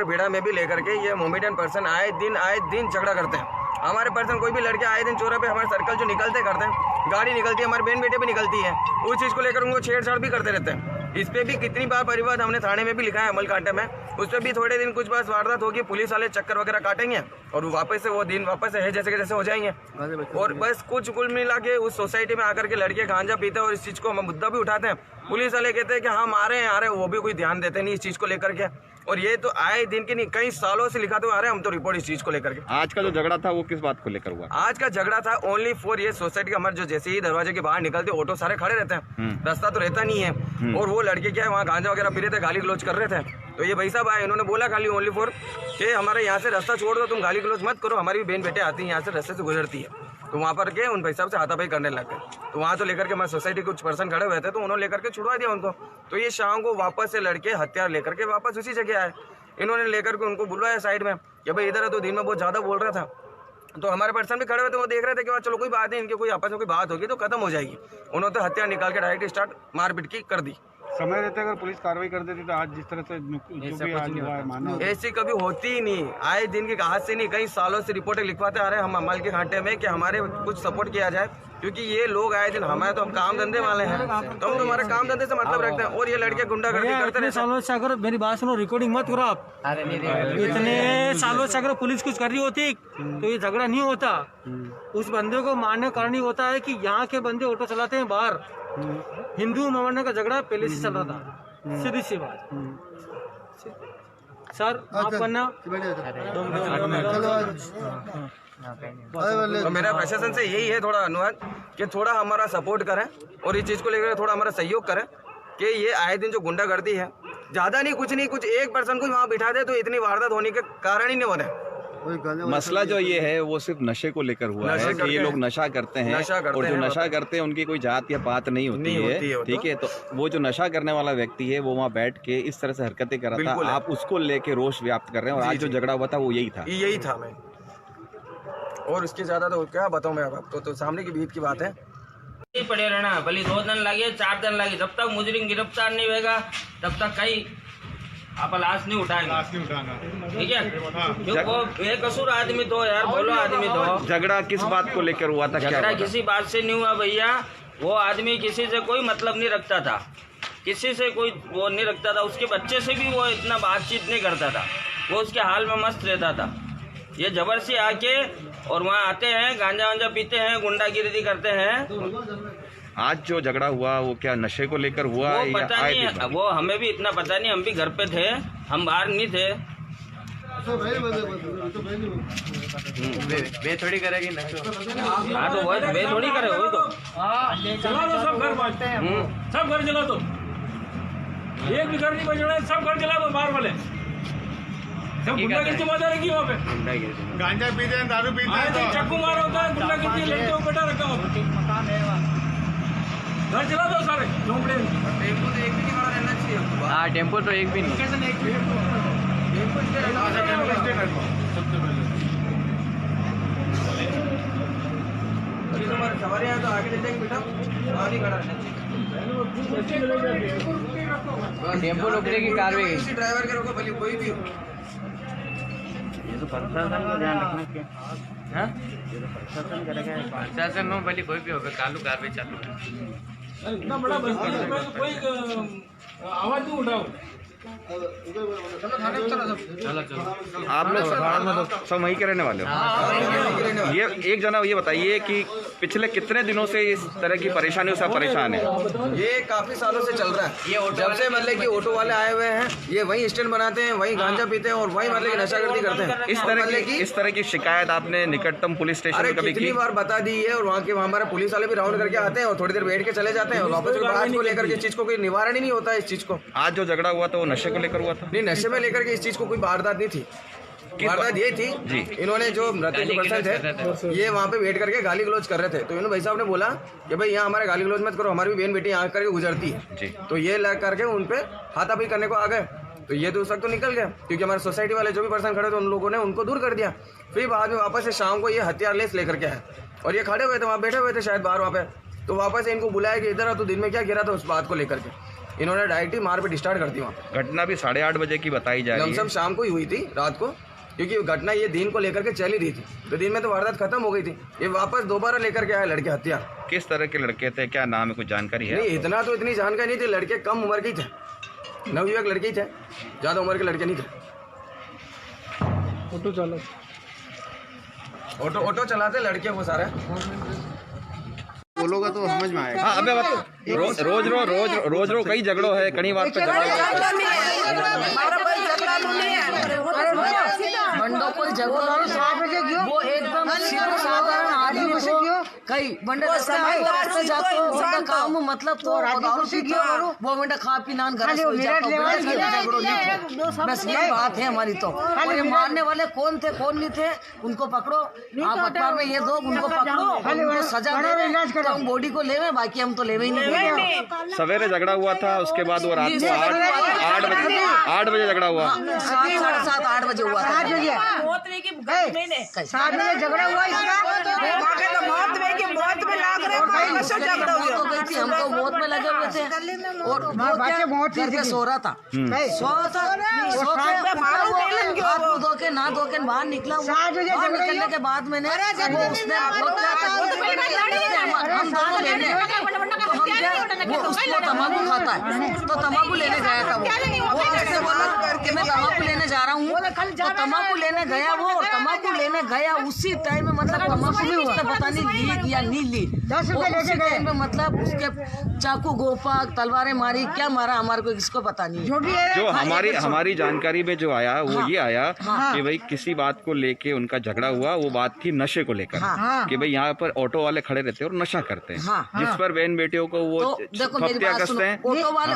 बेड़ा में भी लेकर के ये मोमेडियन पर्सन आए दिन झगड़ा करते हैं। हमारे पर्सन कोई भी लड़के आए दिन चौराहे पे हमारे सर्कल जो निकलते करते हैं, गाड़ी निकलती है, हमारे बहन बेटे भी निकलती है, उस चीज़ को लेकर उनको छेड़छाड़ भी करते रहते हैं। इस पे भी कितनी बार परिवार हमने थाने में भी लिखा है, अमल कांटे में, उस पर भी थोड़े दिन कुछ बस वारदात होगी, पुलिस वाले चक्कर वगैरह काटेंगे और वापस से वो दिन वापस से है जैसे के जैसे हो जाएंगे। और बस कुछ कुल मिला के उस सोसाइटी में आकर के लड़के गांजा पीते हैं और इस चीज़ को हम मुद्दा भी उठाते हैं। पुलिस वाले कहते हैं कि हम आ रहे हैं, वो भी कोई ध्यान देते नहीं इस चीज़ को लेकर के। और ये तो आए दिन की नहीं, कई सालों से लिखाते हुए आ रहे हैं हम तो रिपोर्ट इस चीज़ को लेकर के। आज का जो झगड़ा था वो किस बात को लेकर हुआ? आज का झगड़ा था ओनली फॉर ये सोसाइटी का, हमारे जो जैसे ही दरवाजे के बाहर निकलते ऑटो सारे खड़े रहते हैं, रास्ता तो रहता नहीं है। और वो लड़के क्या है वहाँ गांजा वगैरह पी रहे थे, गाली गलौज कर रहे थे। तो ये भाई साहब आए, इन्होंने बोला खाली ओनली फॉर कि हमारे यहाँ से रास्ता छोड़ दो, तुम गाली गलौज मत करो, हमारी भी बहन बेटे आती हैं यहाँ से, रास्ते से गुजरती है। तो वहाँ पर के उन भाई साहब से हाथापाई करने लग गए। तो वहाँ तो लेकर के हमारे सोसाइटी के कुछ पर्सन खड़े हुए थे, तो उन्होंने लेकर के छुड़वा दिया उनको। तो ये शाम को वापस से लड़के हथियार लेकर के वापस उसी जगह आए। इन्होंने लेकर के उनको बुलवाया साइड में कि भाई इधर है, तो दिन में बहुत ज़्यादा बोल रहा था। तो हमारे पर्सन भी खड़े हुए थे, वो देख रहे थे कि चलो कोई बात नहीं, इनके कोई आपस में कोई बात होगी तो खत्म हो जाएगी। उन्होंने तो हथियार निकाल के डायरेक्ट स्टार्ट मारपीट की कर दी। समय रहते अगर पुलिस कार्रवाई कर देती तो आज जिस तरह से जो भी आज हुआ है माना ऐसी कभी होती ही नहीं। आए दिन की हाथ से नहीं, कई सालों से रिपोर्टें लिखवाते आ रहे हैं हम अमल के घाटे में कि हमारे कुछ सपोर्ट किया जाए, क्योंकि ये लोग आए दिन हमारे तो हम काम धंधे वाले हैं, तो हम तो हमारे काम धंधे से मतलब रखते हैं। और ये लड़के गुंडागर्दी करते हैं सालों से। अगर मेरी बात सुनो, रिकॉर्डिंग मत करो आप। इतने सालों से अगर पुलिस कुछ कर रही होती तो ये झगड़ा नहीं होता। उस बंदे को मारने का कारण ही होता है कि यहाँ के बंदे ऑटो चलाते हैं बाहर। हिंदू मारने का झगड़ा पहले से चल रहा था, सीधी सी बात। सर आप करना। तो मेरा प्रशासन से यही है थोड़ा अनुरोध कि थोड़ा हमारा सपोर्ट करें और इस चीज़ को लेकर थोड़ा हमारा सहयोग करें कि ये आए दिन जो गुंडागर्दी है, ज़्यादा नहीं कुछ नहीं, कुछ एक पर्सन को वहाँ बिठा दे तो इतनी वारदात होने के कारण ही नहीं बने। मसला जो ये है वो सिर्फ नशे को लेकर हुआ है कि ये लोग नशा करते हैं, और जो नशा करते हैं उनकी कोई जात या पात नहीं होती है, ठीक है। तो वो जो नशा करने वाला व्यक्ति है वो वहाँ बैठ के इस तरह से हरकतें कर रहा था, आप उसको लेके रोष व्याप्त कर रहे हैं। और आज जो झगड़ा हुआ था वो यही था मैं, और उसके ज्यादा तो क्या बताऊं मैं आपको, तो सामने की बीत की बात है। पड़े रहना, भले 2 दिन लगे 4 दिन लगे, जब तक मुजरिम गिरफ्तार नहीं होगा तब तक कहीं आप लाश नहीं उठाएंगे, ठीक है। क्योंकि वो बेकसूर आदमी तो यार, बोलो आदमी तो। झगड़ा किस बात को लेकर हुआ था? झगड़ा किसी बात से नहीं हुआ भैया। वो आदमी किसी से कोई मतलब नहीं रखता था, किसी से कोई वो नहीं रखता था, उसके बच्चे से भी वो इतना बातचीत नहीं करता था, वो उसके हाल में मस्त रहता था। ये जबरदस्ती आके और वहाँ आते हैं, गांजा वांजा पीते हैं, गुंडागिरी करते हैं। आज जो झगड़ा हुआ वो क्या नशे को लेकर हुआ? वो पता नहीं, वो हमें भी इतना पता नहीं, हम भी घर पे थे, हम बाहर नहीं थे। वे थोड़ी करेगी ना, हाँ तो वे थोड़ी करे, वही तो चला दो, सब घर बांटते हैं, सब घर जला दो, एक भी घर नहीं बचना, सब घर जला दो बाहर वाले। सब गुंडागिरी मजा रहेगी वहाँ पे। गांजा पीते हैं, दारू पीते हैं, चक्कू मारा होता है, गुंडागिरी लड़कियों को बैठा रखा होता, घर चला दो सारे झोंपड़े। टेम्पो तो एक भी नहीं खड़ा रहना चाहिए। हाँ टेम्पो तो एक भी नहीं। सवारी है तो आगे ले जाएंगे बेटा, वहाँ नहीं खड़ा रहना चाहिए। टेम्पो रोकने की कार्रवाई किसी ड्राइवर के रोको, भले कोई भी हो। ये तो प्रशासन को ध्यान रखना क्या, हाँ ये तो प्रशासन करेगा, प्रशासन नो भले कोई भी होगा, कानून कार्रवाई चालू है। इतना बड़ा बस्ती कोई आवाज नहीं उठाओ। आप लोग सब वहीं के रहने वाले हो? ये एक जना ये बताइए कि पिछले कितने दिनों से इस तरह की परेशानियों से परेशान है? ये काफी सालों से चल रहा है। ये जब से मतलब कि ऑटो वाले आए हुए हैं, ये वहीं स्टैंड बनाते हैं, वहीं गांजा पीते हैं और वहीं मतलब कि नशागर्दी करते हैं। इस तरह की शिकायत आपने निकटतम पुलिस स्टेशन में कभी कितनी बार बता दी है, और वहाँ के हमारे पुलिस वाले भी राउंड करके आते हैं और थोड़ी देर बैठ के चले जाते हैं, और वापस बात को लेकर के इस चीज को कोई निवारण ही नहीं होता है इस चीज को। आज जो झगड़ा हुआ था वो नशे को लेकर हुआ था? नहीं, नशे में लेकर के इस चीज को कोई वारदात नहीं थी। वारदात ये थी जी, इन्होंने जो पर्सन थे ये वहाँ पे वेट करके गाली गलौज कर रहे थे, तो इन्होंने भाई साहब ने बोला कि भाई यहाँ हमारे गाली गलौज मत करो, हमारी भी बहन बेटी यहाँ करके गुजरती है जी। तो ये लग करके उन पे हाथापाई करने को आ गए। तो ये तो उस वक्त तो निकल गया, क्योंकि हमारे सोसाइटी वाले जो भी पर्सन खड़े थे उन लोगों ने उनको दूर कर दिया। फिर बाद में वापस से शाम को ये हथियार लेस लेकर के आए और ये खड़े हुए थे वहाँ, बैठे हुए थे शायद बाहर वहाँ पे, तो वापस इनको बुलाया कि इधर आ, तो दिन में क्या गिरा था उस बात को लेकर के। इन्होंने डायरेक्ट ही मार पीट स्टार्ट कर दी वहाँ। घटना भी 8:30 बजे की बताई जा रही है। लमसम शाम को ही हुई थी, रात को, क्योंकि घटना ये दिन को लेकर के चल ही रही थी, तो दिन में तो वारदात खत्म हो गई थी। ये वापस दोबारा लेकर के आए लड़के हत्या। किस तरह के लड़के थे, क्या नाम है, कुछ जानकारी है? नहीं, इतना तो इतनी जानकारी नहीं थी। लड़के कम उम्र के ही थे, नवयुवक लड़के ही थे, ज़्यादा उम्र के लड़के नहीं थे। ऑटो चलाते लड़के वो सारे। बोलोगा तो समझ में आएगा। हाँ, अबे रोज कई झगड़ो है, कई बात पे बंडों को वो एकदम साधारण आदमी को कई बंडे रास्ते जाते हो बंदा काम मतलब तो दारू पीते हो वो बंदा खा पी नान घर सो जाता हो। बस यही बात है हमारी। तो और ये मारने वाले कौन थे कौन नहीं थे उनको पकड़ो, आप अखबार में ये दो, उनको पकड़ो, उनको सजा दे, तो हम बॉडी को लेवे, बाकी हम तो लेवे ही नहीं। सवेरे झगड़ा हुआ था, उसके बाद वो रात को 8 बजे झगड़ा हुआ। 7:30 8 बजे हुआ था। 7 बजे झगड़ा हुआ हम तो मौत में लगे हुए थे और घर पे सो रहा था। हाथ धो के ना धो के बाहर निकला। बाहर निकलने के बाद मैंने उसने हम दोनों लेने वो उसको तम्बाकू खाता है तो तम्बाकू लेने गया था। वो ऐसे बोला कि मैं तम्बाकू लेने जा रहा हूँ, तो तम्बाकू लेने गया वो, तम्बाकू लेने गया उसी टाइम में मतलब तम्बाकू भी उसने पता नहीं ली या नहीं ली। उसी टाइम में मतलब उसके चाकू गोफा तलवारें मारी, क्या मारा हमारे को किसको पता नहीं। जो हमारी जानकारी में जो आया वो ये आया कि भाई किसी बात को लेके उनका झगड़ा हुआ, वो बात थी नशे को लेकर कि भाई यहाँ पर ऑटो वाले खड़े रहते हैं और नशा करते हैं, जिस पर बहन बेटियों को वो देखो मेरी बात सुनो,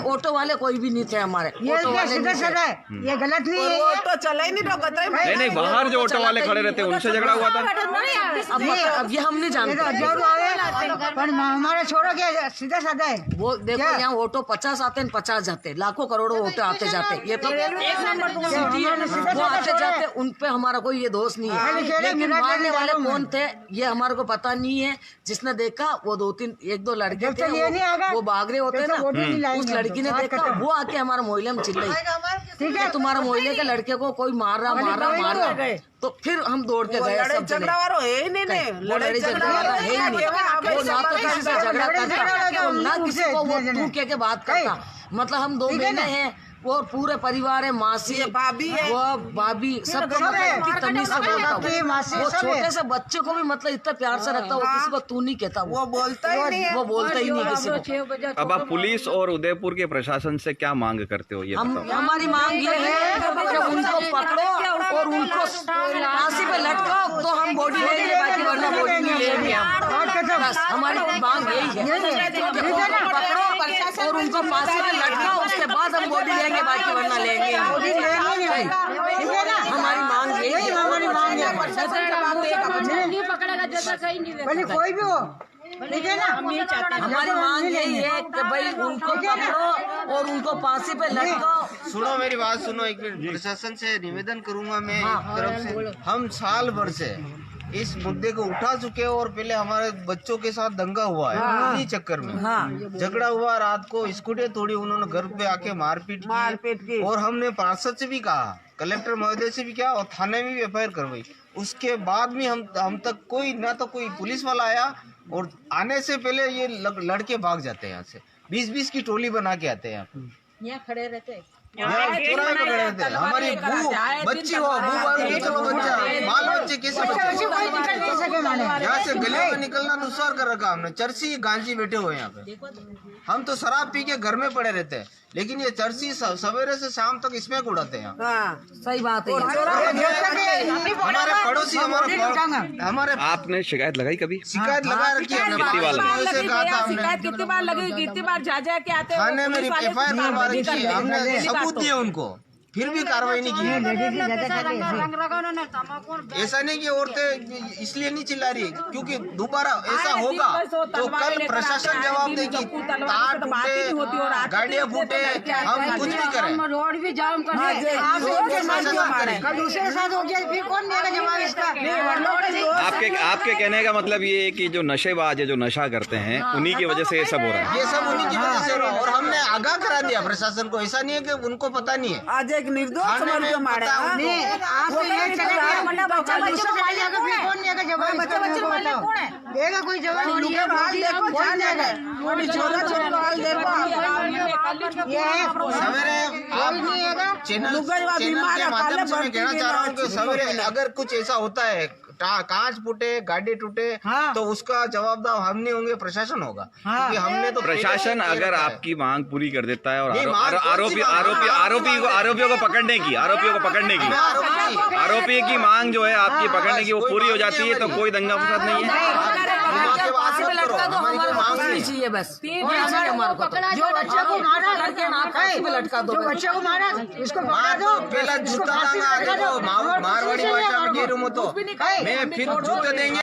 ऑटो वाले कोई भी नहीं थे हमारे। ऑटो वाले ये गलत नहीं है, ऑटो चला ही नहीं। नहीं, बाहर जो ऑटो वाले खड़े रहते हैं उनसे झगड़ा हुआ था। अब ये हम नहीं जानते। पर हमारे छोड़ो क्या सीधा साधा है। वो देखो यहाँ ऑटो 50 आते हैं 50 जाते, लाखों करोड़ों ऑटो आते जाते, ये तो वो आते जाते, उन पे हमारा कोई ये दोष नहीं है। लेकिन मारने वाले कौन थे ये हमारे को पता नहीं है। जिसने देखा वो 1-2 लड़के थे, वो भाग रहे होते ना, उस लड़की ने देखा, वो आके हमारा मोहल्ले में चिल्लाई, ठीक है तुम्हारा मोहल्ले के लड़के को कोई मार रहा। तो फिर हम दौड़ के गए, सब झगड़ा वाला है ही नहीं, लड़ाई झगड़ा वाला है ही नहीं। वो ना तो किसी से झगड़ा करता और ना किसी को वो तू कह के बात करता। मतलब हम 2 बहनें हैं और पूरे परिवार है, मासी भाभी है, वो भाभी सब तमीज से बोलता हूँ। वो छोटे से बच्चे को भी मतलब इतना प्यार से रखता, वो किसी को तू नहीं कहता, वो बोलता ही नहीं, वो बोलता ही नहीं किसी को। अब आप पुलिस और उदयपुर के प्रशासन से क्या मांग करते हो ये बताओ? हमारी मांग ये है कि उनको पकड़ो और उनको फांसी पे लटकाओ, तो हम बॉडी लेंगे, बाकी वरना बॉडी नहीं लेंगे हम। बस हमारी मांग यही है कि उनको पकड़ो और उनको फांसी पे लटकाओ, उसके बाद हम बॉडी लेंगे, बाकी वरना लेंगे। हमारी मांग यही है। हमारी मांग है कोई भी हो, ठीक है ना। हमारी मांग यही है कि भाई उनको पकड़ो और उनको फांसी पे लटकाओ। सुनो मेरी बात सुनो एक मिनट। प्रशासन से निवेदन करूंगा मैं एक तरफ से, हम साल भर से इस मुद्दे को उठा चुके हैं और पहले हमारे बच्चों के साथ दंगा हुआ है इन्हीं चक्कर में झगड़ा हुआ। रात को स्कूटी तोड़ी उन्होंने, घर पे आके मारपीट की और हमने पार्षद से भी कहा, कलेक्टर महोदय से भी किया और थाने में भी एफआईआर करवाई। उसके बाद भी हम तक कोई ना तो कोई पुलिस वाला आया, और आने से पहले ये लड़के भाग जाते हैं यहाँ से। 20-20 की टोली बना के आते हैं यहाँ खड़े रहते हमारी बच्ची हो चलो बच्चा बाल बच्चे कैसे यहाँ से गली में निकलना दुश्वार कर रखा हमने। चर्ची गांजी बैठे हुए यहाँ पे, हम तो शराब पी के घर में पड़े रहते हैं, लेकिन ये चर्ची सवेरे से शाम तक इसमें उड़ाते हैं। सही बात है। हमारे पड़ोसी हमारे आपने शिकायत लगाई कभी? शिकायत लगा रखी है कितनी बार लगी, कितनी बार जा के आते थाने में एफआईआर करवा रखी है हमने, सबूत दिए उनको फिर भी कार्रवाई नहीं की है। ऐसा नहीं कि औरतें इसलिए नहीं चिल्ला रही क्योंकि दोबारा ऐसा होगा तो कल प्रशासन जवाब देगी। तार टूटे, गाड़ियां फूटे, हम कुछ भी करें, रोड भी जाम कर कल दूसरे के साथ हो गया फिर कौन देगा जवाब इसका? आपके कहने का मतलब ये है कि जो नशेबाज है, जो नशा करते हैं, उन्हीं की वजह से ये सब हो रहा है। ये सब उन्हीं की वजह से हुआ और हमने आगाह करा दिया प्रशासन को। ऐसा नहीं है कि उनको पता नहीं है। आज एक निर्दोष थाने में पता है उनको। नहीं आप तो ये चले गए बच्चा दूसरे को लेगा फिर कौन देगा जवाब? देगा कोई जवाब? सवेरे आप चैनल के माध्यम से मैं कहना चाह रहा हूँ कि सवेरे अगर कुछ ऐसा होता है, कांच फूटे, गाड़ी टूटे, तो उसका जवाबदार हम नहीं होंगे, प्रशासन होगा। क्योंकि हमने तो प्रशासन अगर आपकी मांग पूरी कर देता है और आरोपियों को पकड़ने की आरोपी की मांग जो है आपकी पकड़ने की वो पूरी हो जाती है, तो कोई दंगा फसाद नहीं है। चाहिए बस जो बच्चे को मारा लटका दो, जो बच्चे को मारा इसको पकड़ा दो। पहला जूता मारवाड़ी भाषा में कह रहा हूँ तो मैं फिर जूते देंगे।